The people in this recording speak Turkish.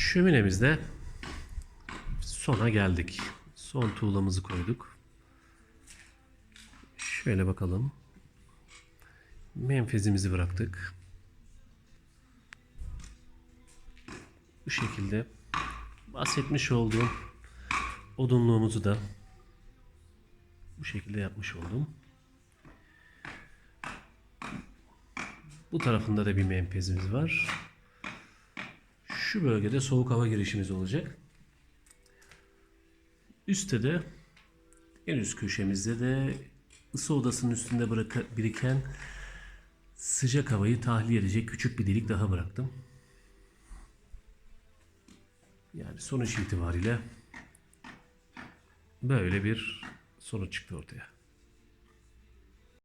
Şöminemizde sona geldik. Son tuğlamızı koyduk. Şöyle bakalım. Menfezimizi bıraktık. Bu şekilde bahsetmiş olduğum odunluğumuzu da bu şekilde yapmış oldum. Bu tarafında da bir menfezimiz var. Şu bölgede soğuk hava girişimiz olacak. Üstte de en üst köşemizde de ısı odasının üstünde biriken sıcak havayı tahliye edecek küçük bir delik daha bıraktım. Yani sonuç itibariyle böyle bir sonuç çıktı ortaya.